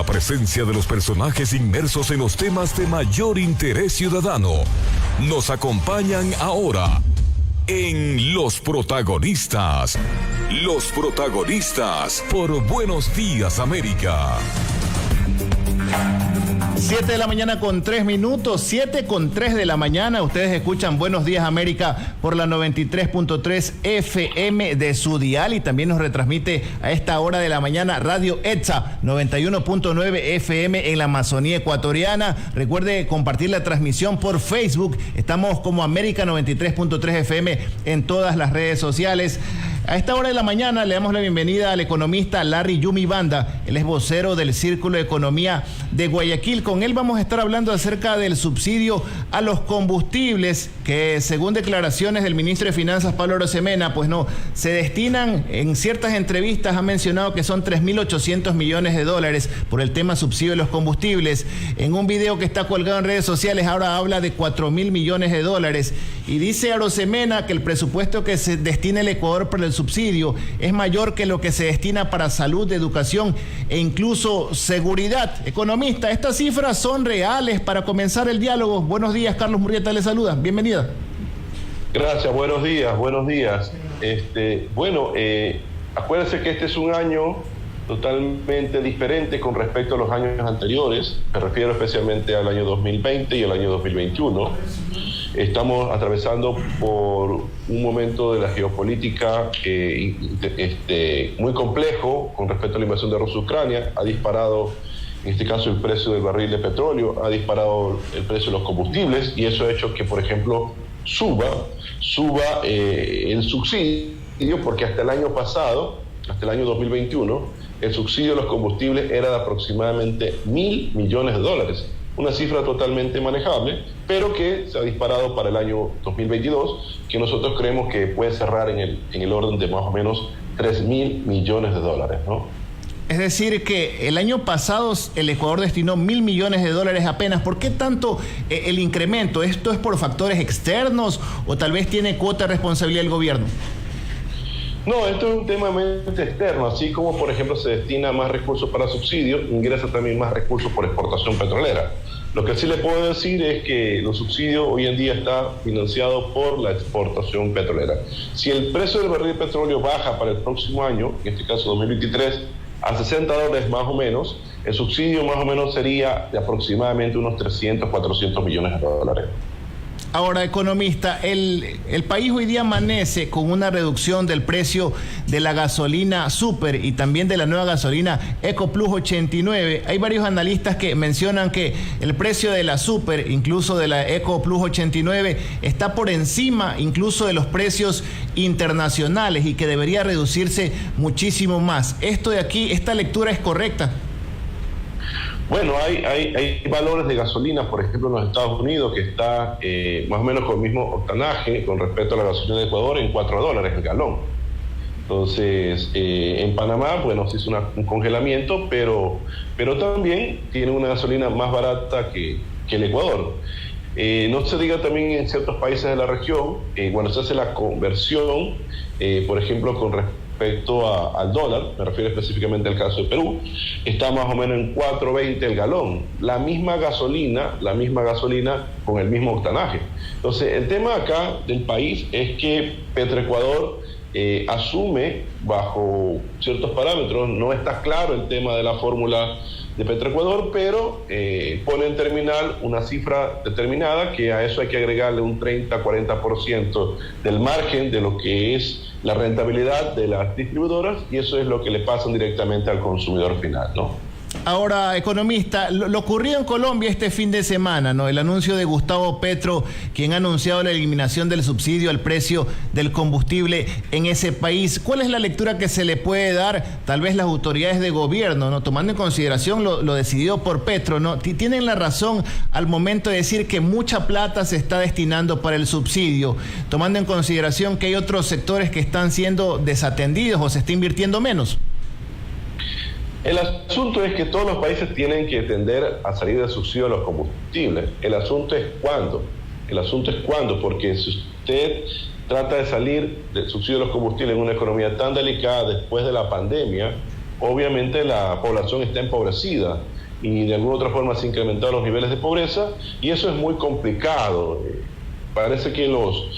La presencia de los personajes inmersos en los temas de mayor interés ciudadano nos acompañan ahora en Los Protagonistas. Los Protagonistas por Buenos Días, América. 7 de la mañana con 3 minutos, 7 con 3 de la mañana. Ustedes escuchan Buenos Días América por la 93.3 FM de su dial y también nos retransmite a esta hora de la mañana Radio ETSA 91.9 FM en la Amazonía ecuatoriana. Recuerde compartir la transmisión por Facebook. Estamos como América 93.3 FM en todas las redes sociales. A esta hora de la mañana le damos la bienvenida al economista Larry Yumi Banda. Él es vocero del Círculo de Economía de Guayaquil. Con él vamos a estar hablando acerca del subsidio a los combustibles que, según declaraciones del ministro de Finanzas, Pablo Arosemena, pues no, se destinan, en ciertas entrevistas ha mencionado que son 3.800 millones de dólares por el tema subsidio de los combustibles. En un video que está colgado en redes sociales ahora habla de 4.000 millones de dólares y dice Arosemena que el presupuesto que se destina el Ecuador para el subsidio es mayor que lo que se destina para salud, educación e incluso seguridad. Economista, estas cifras son reales para comenzar el diálogo. Buenos días, Carlos Murrieta le saluda. Bienvenida. Gracias, buenos días. Acuérdense que este es un año totalmente diferente con respecto a los años anteriores. Me refiero especialmente al año 2020 y al año 2021. Estamos atravesando por un momento de la geopolítica muy complejo con respecto a la invasión de Rusia a Ucrania. Ha disparado, en este caso, el precio del barril de petróleo, ha disparado el precio de los combustibles y eso ha hecho que, por ejemplo, suba el subsidio, porque hasta el año pasado, hasta el año 2021, el subsidio de los combustibles era de aproximadamente 1.000 millones de dólares. Una cifra totalmente manejable, pero que se ha disparado para el año 2022, que nosotros creemos que puede cerrar en el orden de más o menos 3.000 millones de dólares, ¿no? Es decir, que el año pasado el Ecuador destinó 1.000 millones de dólares apenas. ¿Por qué tanto el incremento? ¿Esto es por factores externos o tal vez tiene cuota de responsabilidad del gobierno? No, esto es un tema meramente externo, así como por ejemplo se destina más recursos para subsidios, ingresa también más recursos por exportación petrolera. Lo que sí le puedo decir es que los subsidios hoy en día está financiado por la exportación petrolera. Si el precio del barril de petróleo baja para el próximo año, en este caso 2023, a $60 más o menos, el subsidio más o menos sería de aproximadamente unos 300, 400 millones de dólares. Ahora, economista, el país hoy día amanece con una reducción del precio de la gasolina Super y también de la nueva gasolina EcoPlus 89. Hay varios analistas que mencionan que el precio de la Super, incluso de la EcoPlus 89, está por encima incluso de los precios internacionales y que debería reducirse muchísimo más. Esto de aquí, ¿esta lectura es correcta? Bueno, hay valores de gasolina, por ejemplo, en los Estados Unidos, que está más o menos con el mismo octanaje con respecto a la gasolina de Ecuador en $4 el galón. Entonces, en Panamá, bueno, se hizo un congelamiento, pero también tiene una gasolina más barata que el Ecuador. No se diga también en ciertos países de la región, cuando se hace la conversión, por ejemplo, con respecto al dólar, me refiero específicamente al caso de Perú, está más o menos en 4.20 el galón, la misma gasolina con el mismo octanaje. Entonces, el tema acá del país es que Petroecuador asume bajo ciertos parámetros, no está claro el tema de la fórmula de Petroecuador, pero pone en terminal una cifra determinada que a eso hay que agregarle un 30-40% del margen de lo que es la rentabilidad de las distribuidoras y eso es lo que le pasan directamente al consumidor final, ¿no? Ahora, economista, lo ocurrido en Colombia este fin de semana, ¿no? El anuncio de Gustavo Petro, quien ha anunciado la eliminación del subsidio al precio del combustible en ese país. ¿Cuál es la lectura que se le puede dar, tal vez las autoridades de gobierno, ¿no? Tomando en consideración lo decidido por Petro, ¿no? ¿Tienen la razón al momento de decir que mucha plata se está destinando para el subsidio, tomando en consideración que hay otros sectores que están siendo desatendidos o se está invirtiendo menos? El asunto es que todos los países tienen que tender a salir del subsidio a los combustibles. El asunto es cuándo, porque si usted trata de salir del subsidio de los combustibles en una economía tan delicada después de la pandemia, obviamente la población está empobrecida y de alguna otra forma se incrementaron los niveles de pobreza, y eso es muy complicado. Parece que los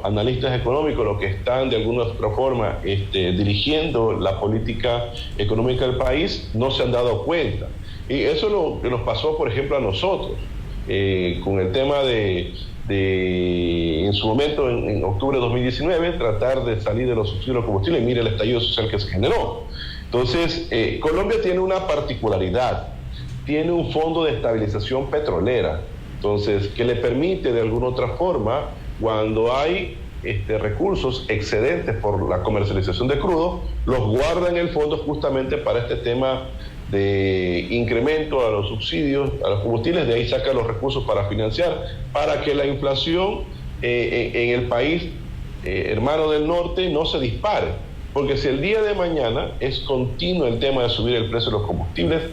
analistas económicos, los que están de alguna otra forma dirigiendo la política económica del país, no se han dado cuenta. Y eso es lo que nos pasó, por ejemplo, a nosotros, con el tema de en su momento, en octubre de 2019, tratar de salir de los subsidios de combustible, y mire el estallido social que se generó. Entonces, Colombia tiene una particularidad, tiene un fondo de estabilización petrolera, entonces, que le permite de alguna otra forma, cuando hay recursos excedentes por la comercialización de crudo, los guarda en el fondo justamente para este tema de incremento a los subsidios, a los combustibles, de ahí saca los recursos para financiar, para que la inflación en el país hermano del norte no se dispare. Porque si el día de mañana es continuo el tema de subir el precio de los combustibles,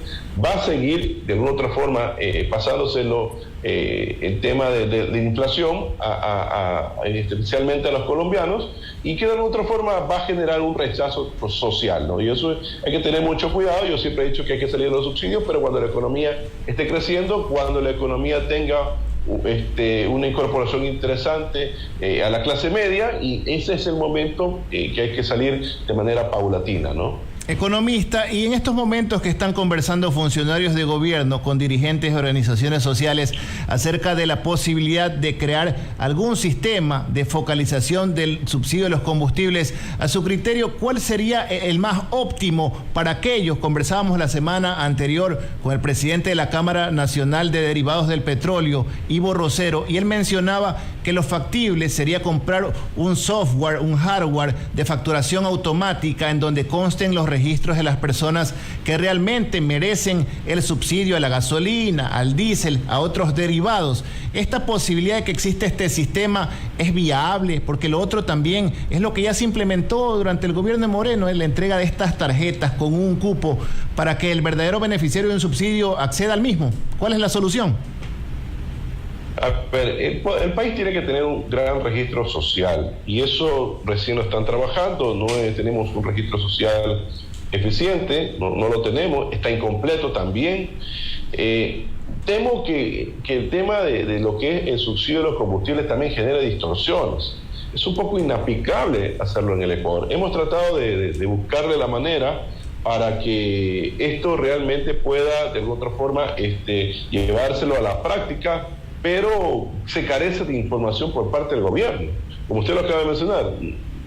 va a seguir de alguna otra forma pasándoselo el tema de inflación especialmente a los colombianos, y que de alguna otra forma va a generar un rechazo social, ¿no? Y eso hay que tener mucho cuidado. Yo siempre he dicho que hay que salir de los subsidios, pero cuando la economía esté creciendo, cuando la economía tenga una incorporación interesante a la clase media, y ese es el momento que hay que salir de manera paulatina, ¿no? Economista, y en estos momentos que están conversando funcionarios de gobierno con dirigentes de organizaciones sociales acerca de la posibilidad de crear algún sistema de focalización del subsidio de los combustibles, a su criterio, ¿cuál sería el más óptimo para aquellos? Conversábamos la semana anterior con el presidente de la Cámara Nacional de Derivados del Petróleo, Ivo Rosero, y él mencionaba que lo factible sería comprar un software, un hardware de facturación automática en donde consten los registros de las personas que realmente merecen el subsidio a la gasolina, al diésel, a otros derivados. Esta posibilidad de que exista este sistema es viable, porque lo otro también es lo que ya se implementó durante el gobierno de Moreno, la entrega de estas tarjetas con un cupo para que el verdadero beneficiario de un subsidio acceda al mismo. ¿Cuál es la solución? A ver, el país tiene que tener un gran registro social, y eso recién lo están trabajando. No tenemos un registro social eficiente, no lo tenemos, está incompleto también. Temo que el tema de lo que es el subsidio de los combustibles también genera distorsiones. Es un poco inaplicable hacerlo en el Ecuador. Hemos tratado de buscarle la manera para que esto realmente pueda de alguna otra forma llevárselo a la práctica, pero se carece de información por parte del gobierno. Como usted lo acaba de mencionar,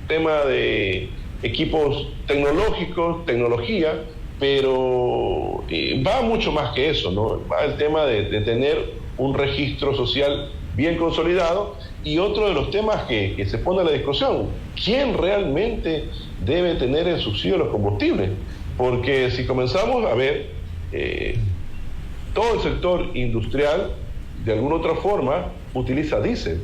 tema de equipos tecnológicos, tecnología, pero va mucho más que eso, ¿no? Va el tema de tener un registro social bien consolidado, y otro de los temas que se pone a la discusión, ¿quién realmente debe tener el subsidio de los combustibles? Porque si comenzamos a ver, todo el sector industrial de alguna otra forma utiliza diésel.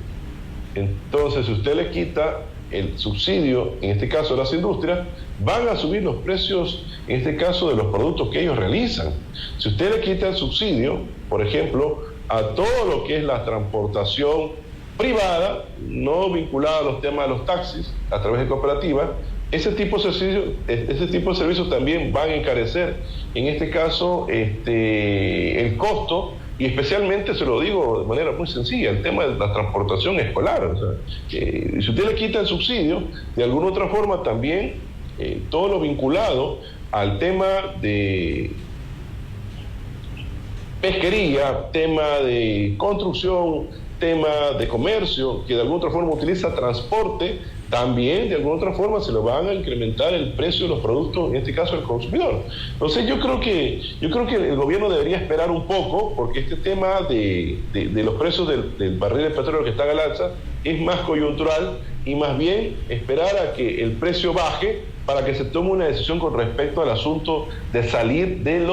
Entonces, si usted le quita el subsidio, en este caso de las industrias, van a subir los precios, en este caso de los productos que ellos realizan. Si usted le quita el subsidio, por ejemplo, a todo lo que es la transportación privada, no vinculada a los temas de los taxis, a través de cooperativas, ese tipo de servicios también van a encarecer, en este caso, el costo. Y especialmente, se lo digo de manera muy sencilla, el tema de la transportación escolar. O sea, si usted le quita el subsidio, de alguna otra forma también todo lo vinculado al tema de pesquería, tema de construcción, tema de comercio, que de alguna otra forma utiliza transporte, también de alguna otra forma se lo van a incrementar el precio de los productos, en este caso el consumidor. Entonces yo creo que el gobierno debería esperar un poco, porque este tema de los precios del barril de petróleo que están al alza es más coyuntural, y más bien esperar a que el precio baje para que se tome una decisión con respecto al asunto de salir del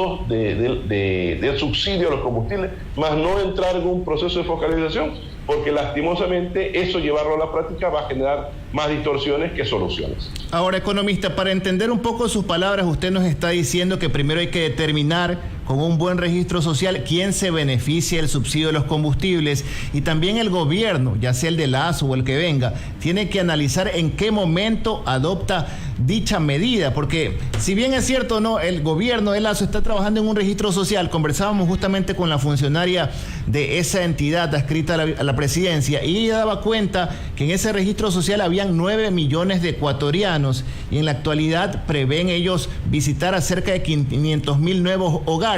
subsidio a los combustibles, más no entrar en un proceso de focalización, porque lastimosamente eso, llevarlo a la práctica, va a generar más distorsiones que soluciones. Ahora, economista, para entender un poco sus palabras, usted nos está diciendo que primero hay que determinar con un buen registro social quién se beneficia del subsidio de los combustibles, y también el gobierno, ya sea el de Lazo o el que venga, tiene que analizar en qué momento adopta dicha medida, porque si bien es cierto, no, el gobierno de Lazo está trabajando en un registro social. Conversábamos justamente con la funcionaria de esa entidad adscrita a la presidencia, y ella daba cuenta que en ese registro social habían 9 millones de ecuatorianos, y en la actualidad prevén ellos visitar a cerca de 500,000 nuevos hogares.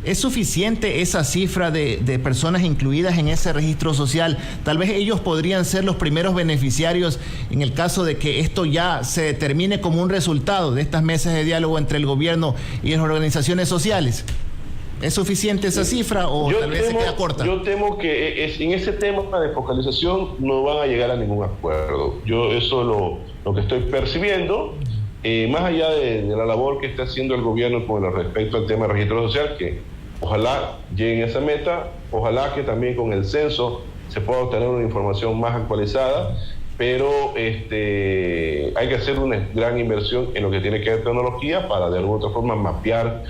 ¿Es suficiente esa cifra de personas incluidas en ese registro social? Tal vez ellos podrían ser los primeros beneficiarios en el caso de que esto ya se determine como un resultado de estas mesas de diálogo entre el gobierno y las organizaciones sociales. ¿Es suficiente esa cifra o tal vez se queda corta? Yo temo que en ese tema de focalización no van a llegar a ningún acuerdo. Yo eso lo que estoy percibiendo, más allá de la labor que está haciendo el gobierno con respecto al tema del registro social, que ojalá lleguen a esa meta, ojalá que también con el censo se pueda obtener una información más actualizada, pero hay que hacer una gran inversión en lo que tiene que ver tecnología para de alguna otra forma mapear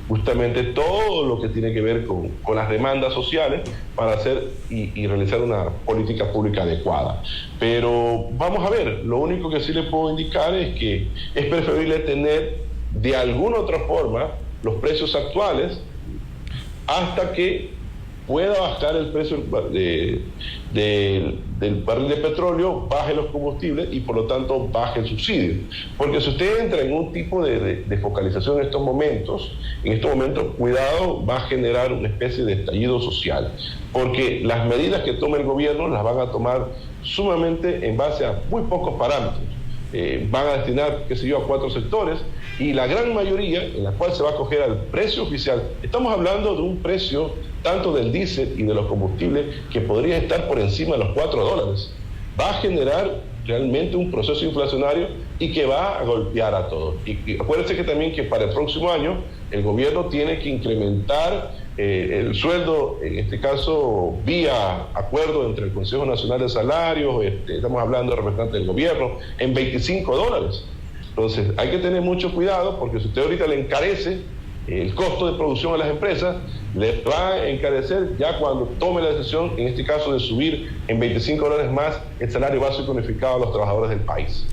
justamente todo lo que tiene que ver con las demandas sociales para hacer y realizar una política pública adecuada. Pero vamos a ver, lo único que sí le puedo indicar es que es preferible tener de alguna otra forma los precios actuales hasta que pueda bajar el precio del barril de petróleo, baje los combustibles y por lo tanto baje el subsidio. Porque si usted entra en un tipo de focalización en estos momentos, cuidado, va a generar una especie de estallido social. Porque las medidas que toma el gobierno las van a tomar sumamente en base a muy pocos parámetros. Van a destinar, a 4 sectores, y la gran mayoría en la cual se va a coger al precio oficial. Estamos hablando de un precio tanto del diésel y de los combustibles que podría estar por encima de los $4. Va a generar realmente un proceso inflacionario y que va a golpear a todos. Y acuérdense que también que para el próximo año el gobierno tiene que incrementar el sueldo, en este caso vía acuerdo entre el Consejo Nacional de Salarios, estamos hablando de representantes del gobierno, en $25. Entonces hay que tener mucho cuidado, porque si usted ahorita le encarece el costo de producción a las empresas, le va a encarecer ya cuando tome la decisión, en este caso de subir en $25 más el salario básico unificado a los trabajadores del país.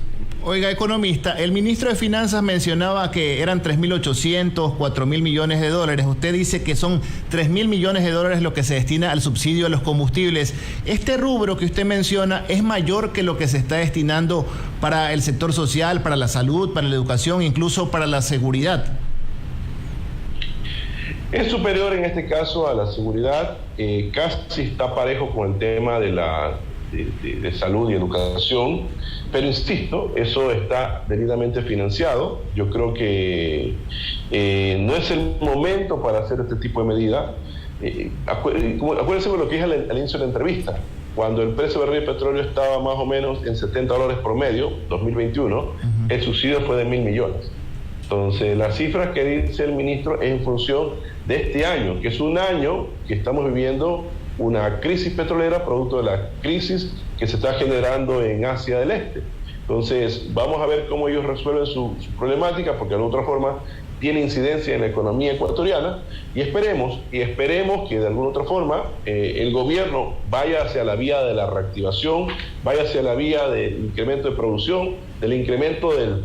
Oiga, economista, el ministro de Finanzas mencionaba que eran 3.800, 4.000 millones de dólares. Usted dice que son 3.000 millones de dólares lo que se destina al subsidio a los combustibles. ¿Este rubro que usted menciona es mayor que lo que se está destinando para el sector social, para la salud, para la educación, incluso para la seguridad? Es superior en este caso a la seguridad, casi está parejo con el tema de salud y educación, pero insisto, eso está debidamente financiado. Yo creo que no es el momento para hacer este tipo de medida. Acuérdense de lo que dije al inicio de la entrevista, cuando el precio del barril de petróleo estaba más o menos en $70 promedio, 2021, el subsidio fue de 1.000 millones. Entonces, las cifras que dice el ministro es en función de este año, que es un año que estamos viviendo una crisis petrolera producto de la crisis que se está generando en Asia del Este. Entonces, vamos a ver cómo ellos resuelven su problemática, porque de alguna otra forma tiene incidencia en la economía ecuatoriana, y esperemos que de alguna otra forma el gobierno vaya hacia la vía de la reactivación, vaya hacia la vía del incremento de producción, del incremento del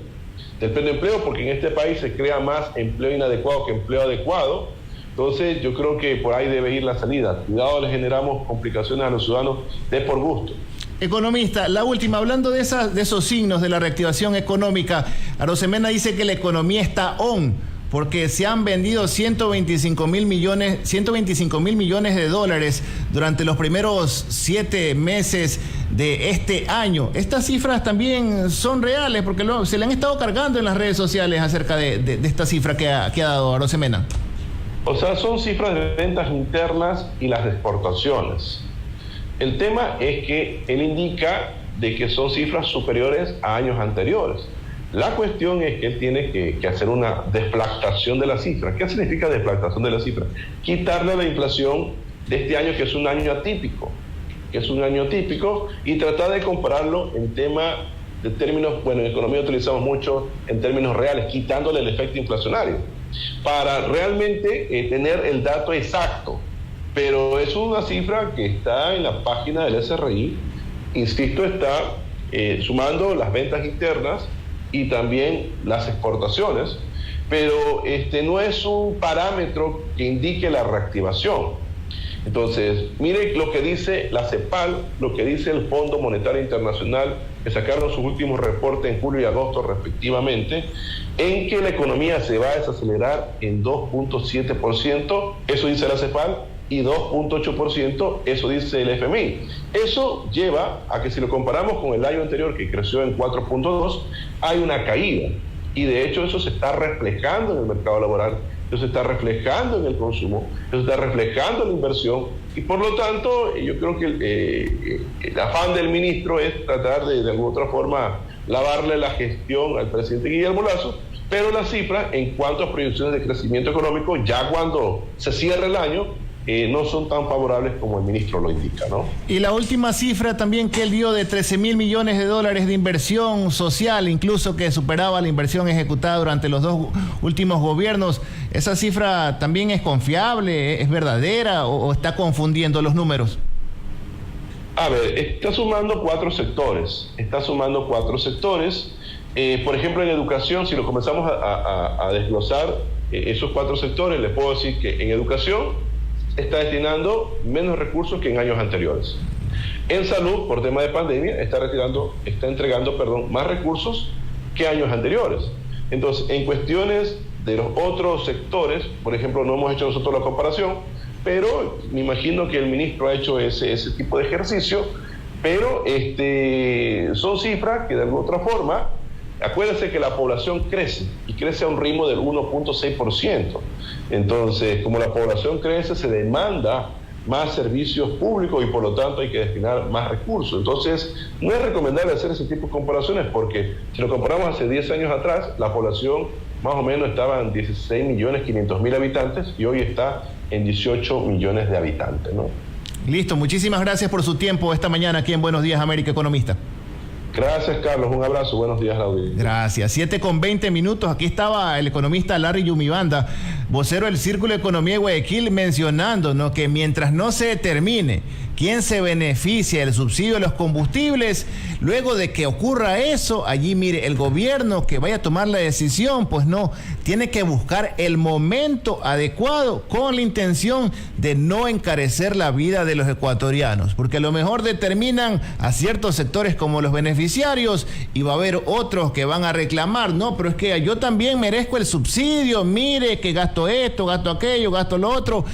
pleno empleo, porque en este país se crea más empleo inadecuado que empleo adecuado. Entonces yo creo que por ahí debe ir la salida. Cuidado, le generamos complicaciones a los ciudadanos de por gusto. Economista, la última, hablando de esos signos de la reactivación económica, Arosemena dice que la economía está on, porque se han vendido 125.000 millones de dólares durante los primeros 7 meses de este año. Estas cifras también son reales, porque se le han estado cargando en las redes sociales acerca de esta cifra que ha dado Arosemena. O sea, son cifras de ventas internas y las de exportaciones. El tema es que él indica de que son cifras superiores a años anteriores. La cuestión es que él tiene que hacer una deflactación de la cifra. ¿Qué significa deflactación de la cifra? Quitarle la inflación de este año, que es un año atípico. que es un año típico, y tratar de compararlo en términos, bueno, en economía utilizamos mucho en términos reales, quitándole el efecto inflacionario, para realmente tener el dato exacto. Pero es una cifra que está en la página del SRI, insisto, está sumando las ventas internas y también las exportaciones, pero no es un parámetro que indique la reactivación. Entonces, mire lo que dice la CEPAL, lo que dice el Fondo Monetario Internacional, que sacaron sus últimos reportes en julio y agosto respectivamente, en que la economía se va a desacelerar en 2.7%, eso dice la CEPAL, y 2.8%, eso dice el FMI. Eso lleva a que si lo comparamos con el año anterior, que creció en 4.2%, hay una caída. Y de hecho eso se está reflejando en el mercado laboral, eso se está reflejando en el consumo, eso se está reflejando en la inversión, y por lo tanto yo creo que el afán del ministro es tratar de alguna otra forma lavarle la gestión al presidente Guillermo Lasso, pero las cifras en cuanto a proyecciones de crecimiento económico, ya cuando se cierre el año, no son tan favorables como el ministro lo indica, ¿no? Y la última cifra también que él dio de 13.000 millones de dólares de inversión social, incluso que superaba la inversión ejecutada durante los 2 últimos gobiernos, ¿esa cifra también es confiable, es verdadera o está confundiendo los números? A ver, está sumando cuatro sectores. Por ejemplo, en educación, si lo comenzamos a desglosar esos 4 sectores, les puedo decir que en educación está destinando menos recursos que en años anteriores. En salud, por tema de pandemia, está entregando más recursos que años anteriores. Entonces, en cuestiones de los otros sectores, por ejemplo, no hemos hecho nosotros la comparación, pero me imagino que el ministro ha hecho ese tipo de ejercicio, pero son cifras que de alguna otra forma, acuérdense que la población crece y crece a un ritmo del 1.6%. Entonces, como la población crece, se demanda más servicios públicos y por lo tanto hay que destinar más recursos. Entonces, no es recomendable hacer ese tipo de comparaciones porque si lo comparamos hace 10 años atrás, la población más o menos estaba en 16.500.000 habitantes y hoy está en 18 millones de habitantes, ¿no? Listo, muchísimas gracias por su tiempo esta mañana aquí en Buenos Días América, economista. Gracias, Carlos. Un abrazo. Buenos días, Raúl. Gracias. 7:20. Aquí estaba el economista Larry Yumibanda, vocero del Círculo de Economía de Guayaquil, mencionando, ¿no?, que mientras no se determine quién se beneficia del subsidio de los combustibles, luego de que ocurra eso, allí, mire, el gobierno que vaya a tomar la decisión, pues no, tiene que buscar el momento adecuado con la intención de no encarecer la vida de los ecuatorianos, porque a lo mejor determinan a ciertos sectores como los beneficiarios y va a haber otros que van a reclamar, no, pero es que yo también merezco el subsidio, mire que gasto esto, gasto aquello, gasto lo otro.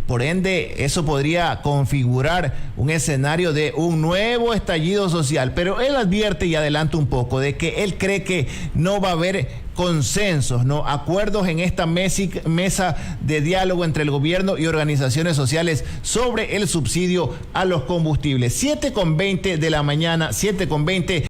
Por ende, eso podría configurar un escenario de un nuevo estallido social. Pero él advierte y adelanta un poco de que él cree que no va a haber consensos, ¿no?, acuerdos en esta mesa de diálogo entre el gobierno y organizaciones sociales sobre el subsidio a los combustibles. 7:20 de la mañana, 7:20.